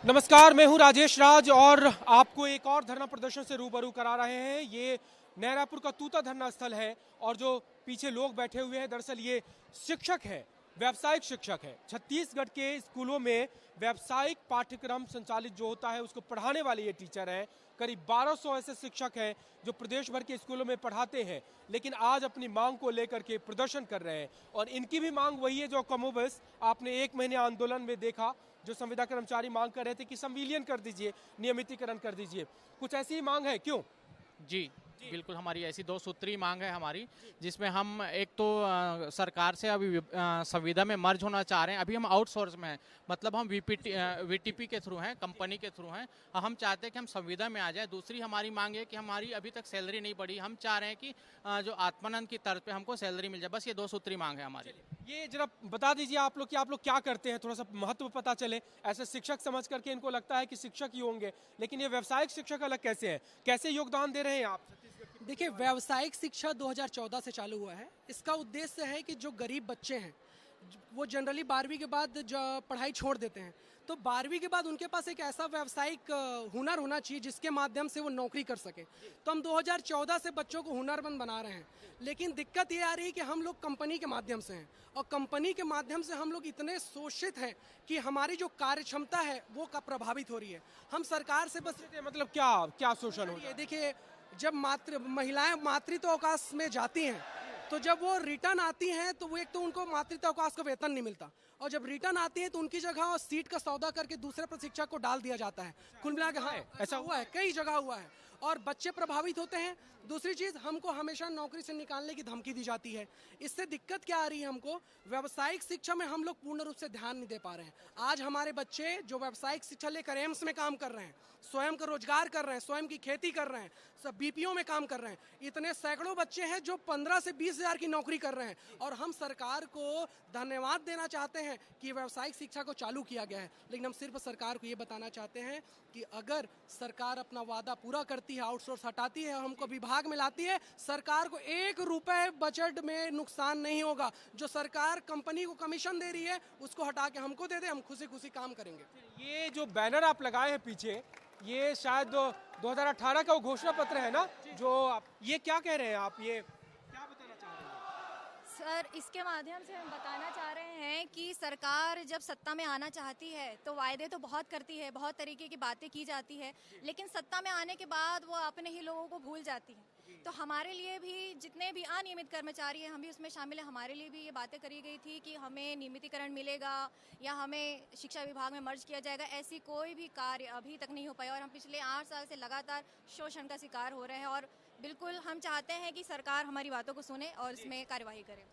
नमस्कार, मैं हूं राजेश राज और आपको एक और धरना प्रदर्शन से रूबरू करा रहे हैं। ये नया रायपुर का तूता धरना स्थल है और जो पीछे लोग बैठे हुए हैं दरअसल ये शिक्षक है, व्यावसायिक शिक्षक है। छत्तीसगढ़ के स्कूलों में व्यावसायिक पाठ्यक्रम संचालित जो होता है उसको पढ़ाने वाले ये टीचर हैं। करीब 1200 ऐसे शिक्षक हैं जो प्रदेश भर के स्कूलों में पढ़ाते हैं, लेकिन आज अपनी मांग को लेकर के प्रदर्शन कर रहे हैं और इनकी भी मांग वही है जो कमोबेश आपने एक महीने आंदोलन में देखा। जो संविदा कर्मचारी मांग कर रहे थे कि संविलियन कर दीजिए, नियमितीकरण कर दीजिए, कुछ ऐसी ही मांग है क्यों? जी, बिल्कुल हमारी ऐसी दो सूत्री मांग है हमारी, जिसमें हम एक तो सरकार से अभी संविदा में मर्ज होना चाह रहे हैं। अभी हम आउटसोर्स में हैं, मतलब हम वीटीपी के थ्रू हैं, कंपनी के थ्रू हैं। हम चाहते हैं कि हम संविदा में आ जाए। दूसरी हमारी मांग है कि हमारी अभी तक सैलरी नहीं बढ़ी। हम चाह रहे हैं कि जो आत्मानंद की तर्ज पे हमको सैलरी मिल जाए। बस ये दो सूत्री मांग है हमारी। ये जरा बता दीजिए आप लोग कि आप लोग क्या करते हैं, थोड़ा सा महत्व पता चले। ऐसे शिक्षक समझ करके इनको लगता है कि शिक्षक ही होंगे, लेकिन ये व्यावसायिक शिक्षक अलग कैसे हैं? कैसे योगदान दे रहे हैं आप? देखिए, व्यावसायिक शिक्षा 2014 से चालू हुआ है। इसका उद्देश्य है कि जो गरीब बच्चे हैं वो जनरली 12वीं के बाद पढ़ाई छोड़ देते हैं, तो 12वीं के बाद उनके पास एक ऐसा व्यावसायिक हुनर होना चाहिए जिसके माध्यम से वो नौकरी कर सके। तो हम 2014 से बच्चों को हुनरमंद बना रहे हैं, लेकिन दिक्कत ये आ रही है कि हम लोग कंपनी के माध्यम से हैं और कंपनी के माध्यम से हम लोग इतने शोषित हैं कि हमारी जो कार्य क्षमता है वो प्रभावित हो रही है। हम सरकार से बस मतलब क्या क्या शोषण हो रहा है? देखिए, जब महिलाएं मातृत्व अवकाश में जाती हैं तो जब वो रिटर्न आती हैं तो वो एक तो उनको मातृत्व अवकाश का वेतन नहीं मिलता, और जब रिटर्न आती है तो उनकी जगह सीट का सौदा करके दूसरे प्रशिक्षक को डाल दिया जाता है। कुल मिला के हाँ, ऐसा हुआ है, कई जगह हुआ है और बच्चे प्रभावित होते हैं। दूसरी चीज, हमको हमेशा नौकरी से निकालने की धमकी दी जाती है। इससे दिक्कत क्या आ रही है, हमको व्यावसायिक शिक्षा में हम लोग पूर्ण रूप से ध्यान नहीं दे पा रहे हैं। आज हमारे बच्चे जो व्यावसायिक शिक्षा लेकर एम्स में काम कर रहे हैं, स्वयं का रोजगार कर रहे हैं, स्वयं की खेती कर रहे हैं, सब बीपीओ में काम कर रहे हैं। इतने सैकड़ों बच्चे हैं जो 15 से 20 हजार की नौकरी कर रहे हैं और हम सरकार को धन्यवाद देना चाहते हैं कि व्यावसायिक शिक्षा को चालू किया गया है। लेकिन हम सिर्फ सरकार को ये बताना चाहते हैं कि अगर सरकार अपना वादा पूरा करती है, आउटसोर्स हटाती है और हमको विभाग में लाती है, सरकार को 1 रुपए बजट में नुकसान नहीं होगा। जो सरकार कंपनी को कमीशन दे रही है उसको हटा के हमको दे दे, हम खुशी खुशी काम करेंगे। ये जो बैनर आप लगाए हैं पीछे, ये शायद 2018 का वो घोषणा पत्र है ना, जो आप ये क्या कह रहे हैं आप, ये क्या बताना चाह रहे हैं? सर, इसके माध्यम से हम बताना चाह रहे हैं कि सरकार जब सत्ता में आना चाहती है तो वायदे तो बहुत करती है, बहुत तरीके की बातें की जाती है, लेकिन सत्ता में आने के बाद वो अपने ही लोगों को भूल जाती है। तो हमारे लिए भी, जितने भी अनियमित कर्मचारी हैं, हम भी उसमें शामिल हैं, हमारे लिए भी ये बातें करी गई थी कि हमें नियमितीकरण मिलेगा या हमें शिक्षा विभाग में मर्ज किया जाएगा। ऐसी कोई भी कार्य अभी तक नहीं हो पाया और हम पिछले 8 साल से लगातार शोषण का शिकार हो रहे हैं और बिल्कुल हम चाहते हैं कि सरकार हमारी बातों को सुने और इसमें कार्यवाही करे।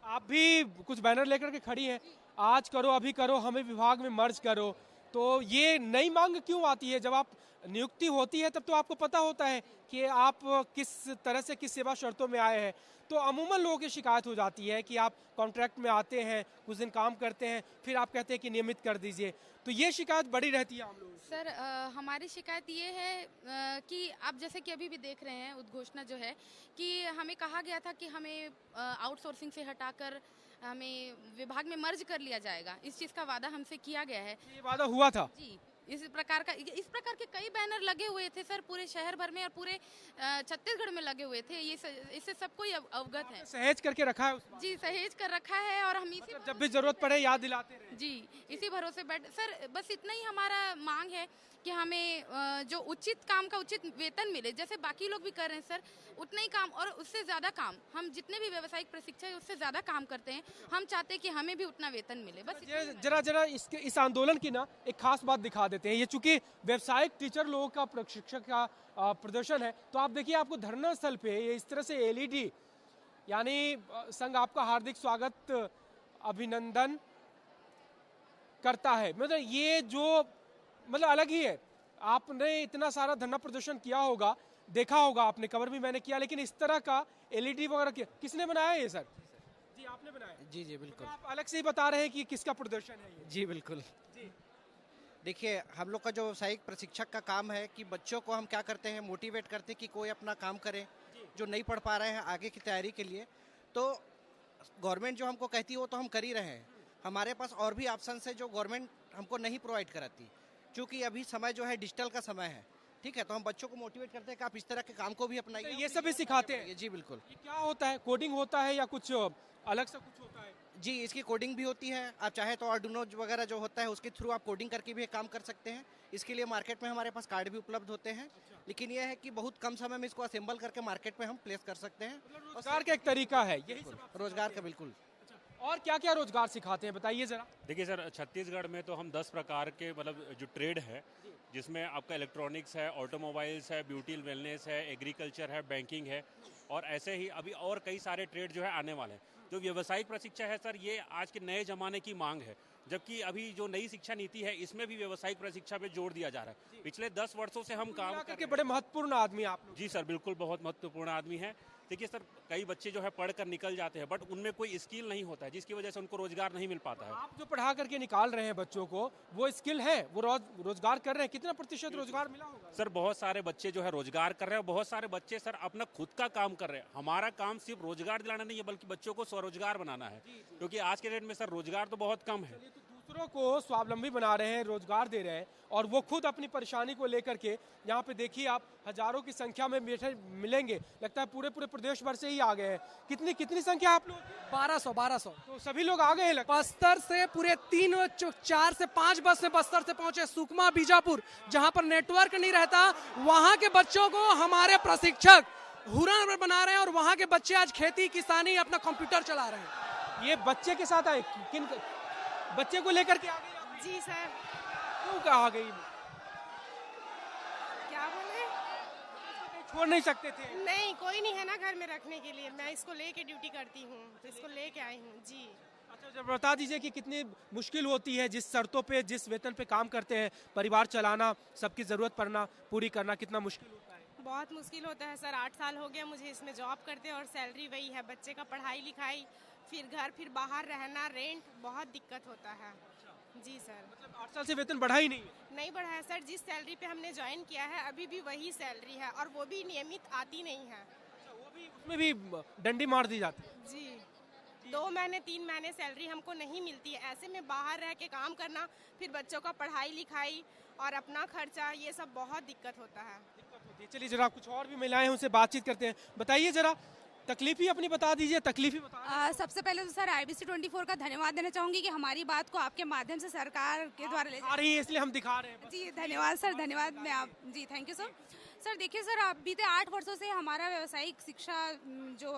आप भी कुछ बैनर लेकर के खड़ी हैं, आज करो अभी करो, हमें विभाग में मर्ज करो, तो ये नई मांग क्यों आती है? जब आप नियुक्ति होती है तब तो आपको पता होता है कि आप किस तरह से किस सेवा शर्तों में आए हैं। तो अमूमन लोगों की शिकायत हो जाती है कि आप कॉन्ट्रैक्ट में आते हैं, कुछ दिन काम करते हैं, फिर आप कहते हैं कि नियमित कर दीजिए, तो ये शिकायत बड़ी रहती है हम लोगों की। सर, हमारी शिकायत ये है कि आप जैसे कि अभी भी देख रहे हैं उद्घोषणा जो है कि हमें कहा गया था कि हमें आउटसोर्सिंग से हटाकर हमें विभाग में मर्ज कर लिया जाएगा। इस चीज़ का वादा हमसे किया गया है। ये वादा हुआ था जी, इस प्रकार के कई बैनर लगे हुए थे सर, पूरे शहर भर में और पूरे छत्तीसगढ़ में लगे हुए थे। इससे सबको अवगत है। सहेज करके रखा है उसको? जी, सहेज कर रखा है और हम इसी जब भी जरूरत पड़े याद दिलाते रहे। जी, इसी भरोसे सर, बस इतना ही हमारा मांग है कि हमें जो उचित काम का उचित वेतन मिले, जैसे बाकी लोग भी कर रहे हैं सर, उतना ही काम और उससे ज़्यादा काम। हम जितने भी व्यावसायिक प्रशिक्षक हैं उससे ज़्यादा काम करते हैं, हम चाहते हैं कि हमें भी उतना वेतन मिले। बस जरा इस आंदोलन की ना एक खास बात दिखा देते हैं। ये चूंकि व्यावसायिक टीचर लोगों का प्रशिक्षक का प्रदर्शन है, तो आप देखिए आपको धरना स्थल पे ये इस तरह से एलईडी, यानी संघ आपका हार्दिक स्वागत अभिनंदन करता है। मतलब ये जो मतलब अलग ही है। आपने इतना सारा धरना प्रदर्शन किया होगा, देखा होगा, आपने कवर भी मैंने किया, लेकिन इस तरह का एलईडी वगैरह किसने बनाया ये सर? जी आपने बनाया? जी जी बिल्कुल। तो आप अलग से ही बता रहे हैं कि किसका प्रदर्शन है ये? जी बिल्कुल। जी देखिए, हम लोग का जो व्यावसायिक प्रशिक्षक का काम है कि बच्चों को हम क्या करते हैं, मोटिवेट करते हैं कि कोई अपना काम करे, जो नहीं पढ़ पा रहे हैं आगे की तैयारी के लिए। तो गवर्नमेंट जो हमको कहती है वो तो हम कर ही रहे हैं। हमारे पास और भी ऑप्शन है जो गवर्नमेंट हमको नहीं प्रोवाइड कराती। चूंकि अभी समय जो है डिजिटल का समय है, ठीक है, तो हम बच्चों को मोटिवेट करते हैं कि आप इस तरह के काम को भी अपनाइए। ये सब भी सिखाते हैं? जी बिल्कुल। ये क्या होता है, कोडिंग होता है या कुछ अलग सा कुछ होता है? जी, इसकी कोडिंग भी होती है, आप चाहे तो आर्डुइनो वगैरह जो होता है उसके थ्रू आप कोडिंग करके भी एक काम कर सकते हैं। इसके लिए मार्केट में हमारे पास कार्ड भी उपलब्ध होते हैं, लेकिन यह है कि बहुत कम समय में इसको असेंबल करके मार्केट में हम प्लेस कर सकते हैं। रोजगार का एक तरीका है, यही सब आप रोजगार का बिल्कुल। और क्या क्या रोजगार सिखाते हैं, बताइए जरा। देखिए सर, छत्तीसगढ़ में तो हम 10 प्रकार के मतलब जो ट्रेड है, जिसमें आपका इलेक्ट्रॉनिक्स है, ऑटोमोबाइल्स है, ब्यूटी वेलनेस है, एग्रीकल्चर है, बैंकिंग है, और ऐसे ही अभी और कई सारे ट्रेड जो है आने वाले हैं। जो व्यावसायिक प्रशिक्षण है सर, ये आज के नए जमाने की मांग है, जबकि अभी जो नई शिक्षा नीति है इसमें भी व्यावसायिक प्रशिक्षण पे जोर दिया जा रहा है। पिछले 10 वर्षों से हम काम करके बड़े महत्वपूर्ण आदमी आप लोग। जी सर, बिल्कुल बहुत महत्वपूर्ण आदमी है। देखिए सर, कई बच्चे जो है पढ़कर निकल जाते हैं, बट उनमें कोई स्किल नहीं होता है, जिसकी वजह से उनको रोजगार नहीं मिल पाता है। आप जो पढ़ा करके निकाल रहे हैं बच्चों को, वो स्किल है, वो रोजगार कर रहे हैं, कितना प्रतिशत रोजगार मिला होगा? सर बहुत सारे बच्चे जो है रोजगार कर रहे हैं, बहुत सारे बच्चे सर अपना खुद का काम कर रहे हैं। हमारा काम सिर्फ रोजगार दिलाना नहीं है, बल्कि बच्चों को स्वरोजगार बनाना है, क्योंकि आज के डेट में सर रोजगार तो बहुत कम है। दूसरों को स्वावलंबी बना रहे हैं, रोजगार दे रहे हैं, और वो खुद अपनी परेशानी को लेकर के यहाँ पे देखिए आप हजारों की संख्या में बैठे मिलेंगे, लगता है पूरे प्रदेश भर से ही आ गए हैं। कितनी संख्या आप लोग? 1200। तो सभी लोग आ गए हैं लगता है। बस्तर से पूरे 4 से 5 बस से बस्तर से पहुंचे सुकमा, बीजापुर, जहां पर नेटवर्क नहीं रहता, वहां के बच्चों को हमारे प्रशिक्षक हुनर बना रहे हैं, और वहां के बच्चे आज खेती किसानी अपना कंप्यूटर चला रहे हैं। ये बच्चे के साथ आए, किन बच्चे को लेकर के आ गई आप? जी सर। क्यों कहा गई? क्या बोले? छोड़ नहीं सकते थे? नहीं, कोई नहीं है ना घर में रखने के लिए, मैं इसको लेके ड्यूटी करती हूँ, तो इसको लेके आई हूँ। जी अच्छा, जब बता दीजिए कि कितनी मुश्किल होती है जिस शर्तों पे, जिस वेतन पे काम करते हैं, परिवार चलाना, सबकी जरूरत पड़ना पूरी करना, कितना मुश्किल होता है? बहुत मुश्किल होता है सर। 8 साल हो गया मुझे इसमें जॉब करते, और सैलरी वही है, बच्चे का पढ़ाई लिखाई, फिर घर, फिर बाहर रहना, रेंट, बहुत दिक्कत होता है। जी सर। मतलब 8 साल से वेतन बढ़ा ही नहीं है? नहीं बढ़ा है सर, जिस सैलरी पे हमने ज्वाइन किया है अभी भी वही सैलरी है, और वो भी नियमित आती नहीं है। वो भी, उसमें भी डंडी मार दी जाती है? जी, 2 महीने 3 महीने सैलरी हमको नहीं मिलती है। ऐसे में बाहर रह के काम करना, फिर बच्चों का पढ़ाई लिखाई और अपना खर्चा, ये सब बहुत दिक्कत होता है। चलिए जरा कुछ और भी महिलाएं हैं, उनसे बातचीत करते हैं। बताइए जरा, तकलीफ ही अपनी बता दीजिए, तकलीफ ही बता। सबसे पहले तो सर IBC 24 का धन्यवाद देना चाहूंगी कि हमारी बात को आपके माध्यम से सरकार के द्वारा ले आ रही है, इसलिए हम दिखा रहे हैं। जी धन्यवाद सर, धन्यवाद। मैं आप जी थैंक यू सर। सर देखिए सर, आप बीते 8 वर्षों से हमारा व्यावसायिक शिक्षा जो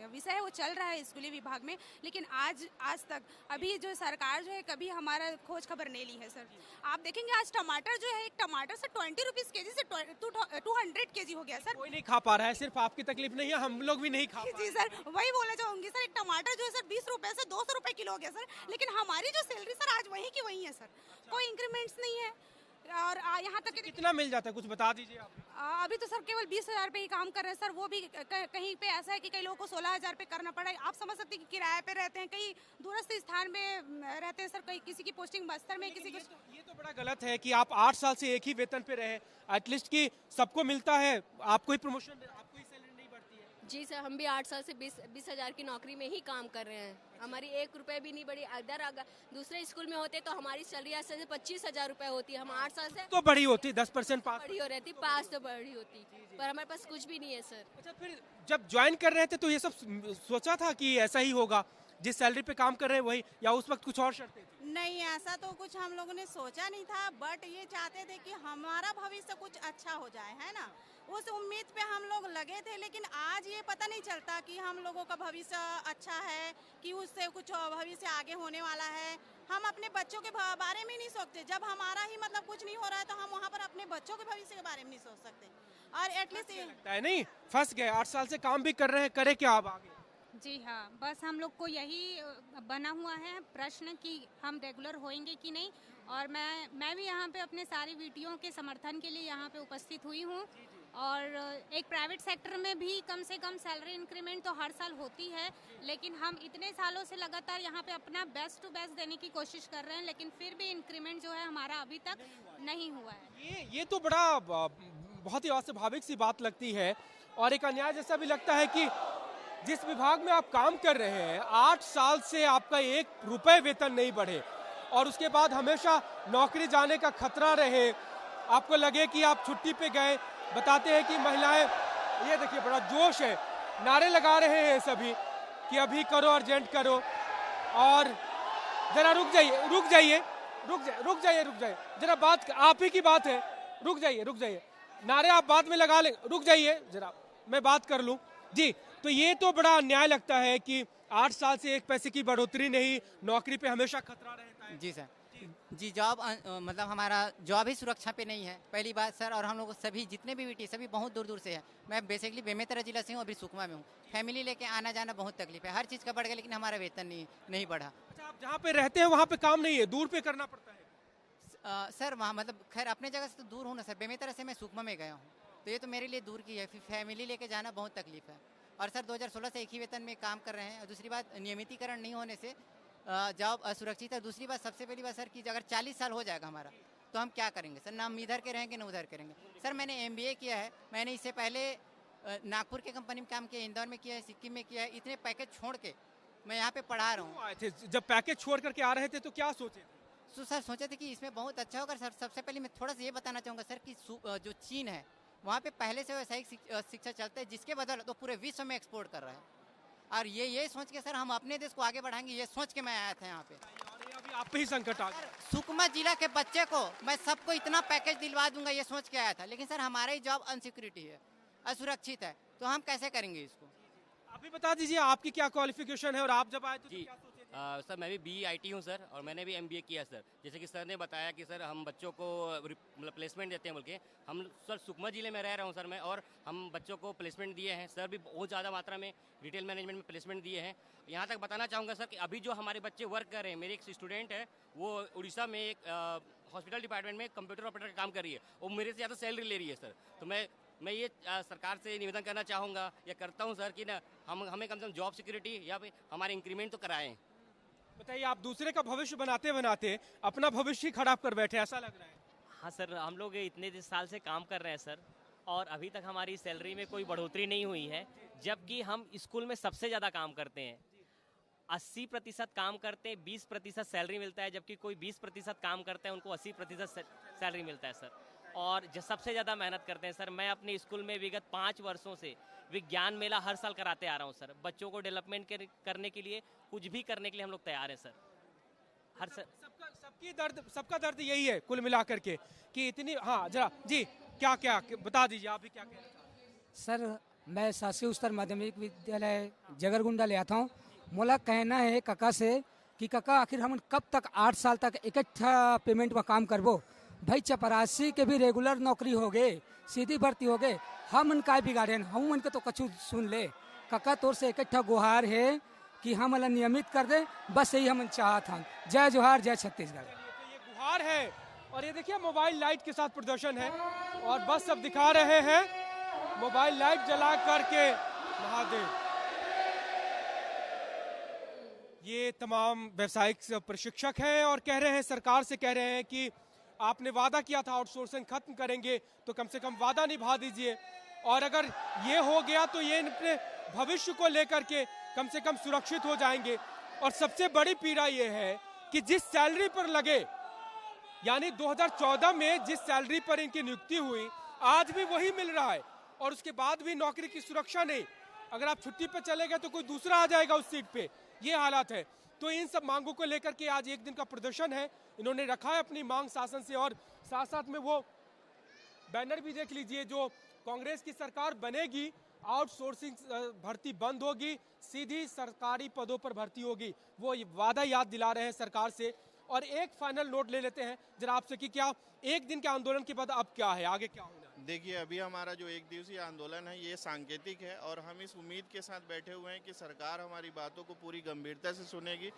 विषय है वो चल रहा है स्कूली विभाग में, लेकिन आज तक अभी जो सरकार जो है कभी हमारा खोज खबर नहीं ली है सर। आप देखेंगे आज टमाटर जो है, एक टमाटर से 20 रुपीज के जी से 200 kg हो गया सर। कोई नहीं खा पा रहा है, सिर्फ आपकी तकलीफ नहीं है, हम लोग भी नहीं खा पा रहे। जी सर, वही बोलना चाहूंगी सर, एक टमाटर जो है सर 20 रुपए से 200 रुपए किलो हो गया सर, लेकिन हमारी जो सैलरी सर आज वही की वही है सर, कोई इंक्रीमेंट्स नहीं है। और यहाँ तक कितना मिल जाता है, कुछ बता दीजिए आप। अभी तो सर केवल 20,000 पे ही काम कर रहे हैं सर, वो भी कहीं पे ऐसा है कि कई लोगों को 16,000 पे करना पड़ा है। आप समझ सकते हैं कि किराए पे रहते हैं, कई दूरस्थ स्थान में रहते हैं सर, कई किसी की पोस्टिंग बस्तर में, किसी को। ये तो बड़ा गलत है कि आप 8 साल से एक ही वेतन पे रहे, एटलीस्ट कि सबको मिलता है, आपको ही प्रमोशन, आपको ही सैलरी नहीं बढ़ती है। जी सर, हम भी 8 साल से 20,000 की नौकरी में ही काम कर रहे हैं, हमारी 1 रुपए भी नहीं बढ़ी। अगर दूसरे स्कूल में होते तो हमारी सैलरी आज से 25,000 रुपए होती है। हम 8 साल से तो बड़ी होती, 10% पास बड़ी हो रहती, पास तो बड़ी होती, पर हमारे पास कुछ भी नहीं है सर। अच्छा, फिर जब ज्वाइन कर रहे थे तो ये सब सोचा था कि ऐसा ही होगा, जिस सैलरी पे काम कर रहे हैं वही, या उस वक्त कुछ और शर्तें थी? नहीं, ऐसा तो कुछ हम लोगों ने सोचा नहीं था, बट ये चाहते थे कि हमारा भविष्य कुछ अच्छा हो जाए, है ना, उस उम्मीद पे हम लोग लगे थे। लेकिन आज ये पता नहीं चलता कि हम लोगों का भविष्य अच्छा है कि उससे कुछ भविष्य आगे होने वाला है। हम अपने बच्चों के बारे में नहीं सोचते, जब हमारा ही मतलब कुछ नहीं हो रहा है तो हम वहाँ पर अपने बच्चों के भविष्य के बारे में नहीं सोच सकते। और एटलीस्ट लगता है नहीं, फंस गए, 8 साल से काम भी कर रहे हैं, करे क्या अब आगे? जी हाँ, बस हम लोग को यही बना हुआ है प्रश्न कि हम रेगुलर होएंगे कि नहीं। और मैं भी यहाँ पे अपने सारी वीडियो के समर्थन के लिए यहाँ पे उपस्थित हुई हूँ। और एक प्राइवेट सेक्टर में भी कम से कम सैलरी इंक्रीमेंट तो हर साल होती है, लेकिन हम इतने सालों से लगातार यहाँ पे अपना बेस्ट टू बेस्ट देने की कोशिश कर रहे हैं, लेकिन फिर भी इंक्रीमेंट जो है हमारा अभी तक नहीं हुआ है। ये तो बड़ा बहुत ही अस्वाभाविक सी बात लगती है, और एक अन्याय जैसा भी लगता है कि जिस विभाग में आप काम कर रहे हैं 8 साल से आपका 1 रुपए वेतन नहीं बढ़े, और उसके बाद हमेशा नौकरी जाने का खतरा रहे, आपको लगे कि आप छुट्टी पे गए। बताते हैं कि महिलाएं, ये देखिए बड़ा जोश है, नारे लगा रहे हैं सभी कि अभी करो, अर्जेंट करो। और जरा रुक जाइए, जरा बात आप ही की बात है, रुक जाइए, नारे आप बाद में लगा ले, रुक जाइए जरा, मैं बात कर लूं जी। तो ये तो बड़ा अन्याय लगता है कि 8 साल से 1 पैसे की बढ़ोतरी नहीं, नौकरी पे हमेशा खतरा रहता है। जी सर, जी जॉब मतलब हमारा जॉब ही सुरक्षा पे नहीं है, पहली बात सर। और हम लोग सभी जितने भी वीटी सभी बहुत दूर दूर से हैं। मैं बेसिकली बेमेतरा जिला से हूँ, अभी सुकमा में हूँ। फैमिली लेके आना जाना बहुत तकलीफ है, हर चीज़ का बढ़ गया, लेकिन हमारा वेतन नहीं बढ़ा। अच्छा, आप जहाँ पे रहते हैं वहाँ पे काम नहीं है, दूर पे करना पड़ता है? सर वहाँ मतलब खैर अपने जगह से तो दूर हूँ ना सर, बेमेतरा से मैं सुकमा में गया हूँ, तो ये तो मेरे लिए दूर की है। फिर फैमिली लेके जाना बहुत तकलीफ है। और सर 2016 से एक ही वेतन में काम कर रहे हैं। और दूसरी बात, नियमितीकरण नहीं होने से जॉब असुरक्षित है। दूसरी बात, सबसे पहली बात सर कि अगर 40 साल हो जाएगा हमारा, तो हम क्या करेंगे सर? ना हम इधर के रहेंगे ना उधर करेंगे। सर मैंने MBA किया है, मैंने इससे पहले नागपुर के कंपनी में काम किया, इंदौर में किया है, सिक्किम में किया है। इतने पैकेज छोड़ के मैं यहाँ पे पढ़ा रहा हूँ। आए थे जब पैकेज छोड़ करके आ रहे थे तो क्या सोचे थे? तो सर सोचे थे कि इसमें बहुत अच्छा होगा सर। सबसे पहले मैं थोड़ा सा ये बताना चाहूँगा सर कि जो चीन है वहाँ पे पहले से व्यावसायिक शिक्षा चलता है, जिसके बदल तो पूरे विश्व में एक्सपोर्ट कर रहा है। और ये सोच के सर हम अपने देश को आगे बढ़ाएंगे, ये सोच के मैं आया था यहाँ पे। अभी आप पे ही संकट आ गया। सुकमा जिला के बच्चे को मैं सबको इतना पैकेज दिलवा दूंगा, ये सोच के आया था। लेकिन सर हमारा ही जॉब अनसिक्योरिटी है, असुरक्षित है, तो हम कैसे करेंगे इसको? अभी बता दीजिए आपकी क्या क्वालिफिकेशन है और आप जब आए तो क्या सोचे थे? सर मैं भी BE-IT हूँ सर, और मैंने भी MBA किया सर। जैसे कि सर ने बताया कि सर हम बच्चों को मतलब प्लेसमेंट देते हैं, बल्कि हम सर सुकमा जिले में रह रहा हूँ सर मैं, और हम बच्चों को प्लेसमेंट दिए हैं सर, भी बहुत ज़्यादा मात्रा में रिटेल मैनेजमेंट में प्लेसमेंट दिए हैं। यहाँ तक बताना चाहूँगा सर कि अभी जो हमारे बच्चे वर्क कर रहे हैं, मेरे एक स्टूडेंट है वो उड़ीसा में एक हॉस्पिटल डिपार्टमेंट में कंप्यूटर ऑपरेटर का काम कर रही है, वो मेरे से ज़्यादा सैलरी ले रही है सर। तो मैं ये सरकार से निवेदन करना चाहूँगा या करता हूँ सर कि ना हमें कम से कम जॉब सिक्योरिटी या फिर हमारे इंक्रीमेंट तो कराएं। बताइए, आप दूसरे का भविष्य बनाते बनाते अपना भविष्य ही खराब कर बैठे, ऐसा लग रहा है। हाँ सर, हम लोग इतने साल से काम कर रहे हैं सर, और अभी तक हमारी सैलरी में कोई बढ़ोतरी नहीं हुई है, जबकि हम स्कूल में सबसे ज़्यादा काम करते हैं। 80% काम करते हैं, 20% सैलरी मिलता है, जबकि कोई 20% काम करता है उनको 80% सैलरी मिलता है सर। और जो सबसे ज़्यादा मेहनत करते हैं सर, मैं अपने स्कूल में विगत 5 वर्षों से विज्ञान मेला हर साल कराते आ रहा हूँ सर। बच्चों को डेवलपमेंट करने के लिए, कुछ भी करने के लिए हम लोग तैयार हैं सर। सबका दर्द यही है कुल मिलाकर के कि इतनी। हाँ जरा जी, क्या बता दीजिए, आप भी क्या कह रहे हैं? सर मैं शासकीय उच्चतर माध्यमिक विद्यालय जगरगुंडा ले आता हूँ। मोला कहना है काका से कि काका आखिर हम कब तक 8 साल तक इकट्ठा पेमेंट में काम करबो? भाई चपरासी के भी रेगुलर नौकरी हो गए, सीधी भर्ती हो गए, हम उनका बिगाड़े, हम उनके तो कछु सुन ले। काका तोर से इकट्ठा गुहार है कि हम अला नियमित कर दे, बस यही हम चाहत हैं। जय जोहार, जय छत्तीसगढ़। ये गुहार है। और ये देखिए मोबाइल लाइट के साथ प्रदर्शन है, और बस सब दिखा रहे हैं मोबाइल लाइट जला करके महादेव। ये तमाम व्यावसायिक प्रशिक्षक हैं और कह रहे हैं, सरकार से कह रहे हैं कि आपने वादा किया था आउटसोर्सिंग खत्म करेंगे, तो कम से कम वादा निभा दीजिए। और अगर ये हो गया तो ये अपने भविष्य को लेकर के कम से कम सुरक्षित हो जाएंगे। और सबसे बड़ी पीड़ा ये है कि जिस सैलरी पर लगे, यानी 2014 में जिस सैलरी पर इनकी नियुक्ति हुई, आज भी वही मिल रहा है, और उसके बाद भी नौकरी की सुरक्षा नहीं। अगर आप छुट्टी पर चले गए तो कोई दूसरा आ जाएगा उस सीट पे, ये हालात है। तो इन सब मांगों को लेकर के आज एक दिन का प्रदर्शन है, इन्होंने रखा है अपनी मांग शासन से। और साथ साथ में वो बैनर भी देख लीजिए, जो कांग्रेस की सरकार बनेगी आउटसोर्सिंग भर्ती बंद होगी, सीधी सरकारी पदों पर भर्ती होगी, वो वादा याद दिला रहे हैं सरकार से। और एक फाइनल नोट ले लेते हैं जरा आपसे कि क्या एक दिन के आंदोलन के बाद अब क्या है, आगे क्या होना है? देखिए, अभी हमारा जो 1 दिवसीय आंदोलन है ये सांकेतिक है, और हम इस उम्मीद के साथ बैठे हुए हैं कि सरकार हमारी बातों को पूरी गंभीरता से सुनेगी,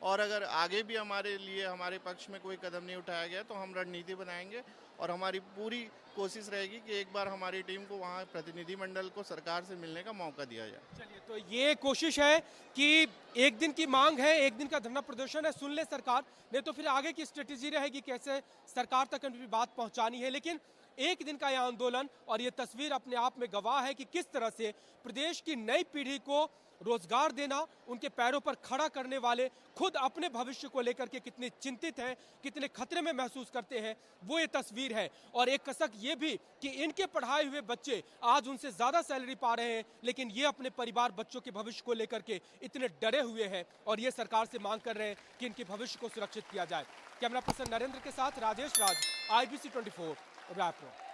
और अगर आगे भी हमारे लिए हमारे पक्ष में कोई कदम नहीं उठाया गया तो हम रणनीति बनाएंगे, और हमारी पूरी कोशिश रहेगी कि एक बार हमारी टीम को वहाँ प्रतिनिधिमंडल को सरकार से मिलने का मौका दिया जाए। चलिए, तो ये कोशिश है कि एक दिन की मांग है, एक दिन का धरना प्रदर्शन है, सुन ले सरकार, नहीं तो फिर आगे की स्ट्रेटेजी रहेगी कैसे सरकार तक अपनी बात पहुंचानी है। लेकिन एक दिन का यह आंदोलन और ये तस्वीर अपने आप में गवाह है कि किस तरह से प्रदेश की नई पीढ़ी को रोजगार देना, उनके पैरों पर खड़ा करने वाले खुद अपने भविष्य को लेकर के कितने चिंतित हैं, कितने खतरे में महसूस करते हैं, वो ये तस्वीर है। और एक कसक ये भी कि इनके पढ़ाए हुए बच्चे आज उनसे ज्यादा सैलरी पा रहे हैं, लेकिन ये अपने परिवार बच्चों के भविष्य को लेकर के इतने डरे हुए हैं और ये सरकार से मांग कर रहे हैं कि इनके भविष्य को सुरक्षित किया जाए। कैमरा पर्सन नरेंद्र के साथ राजेश राज, IBC 24 रायपुर।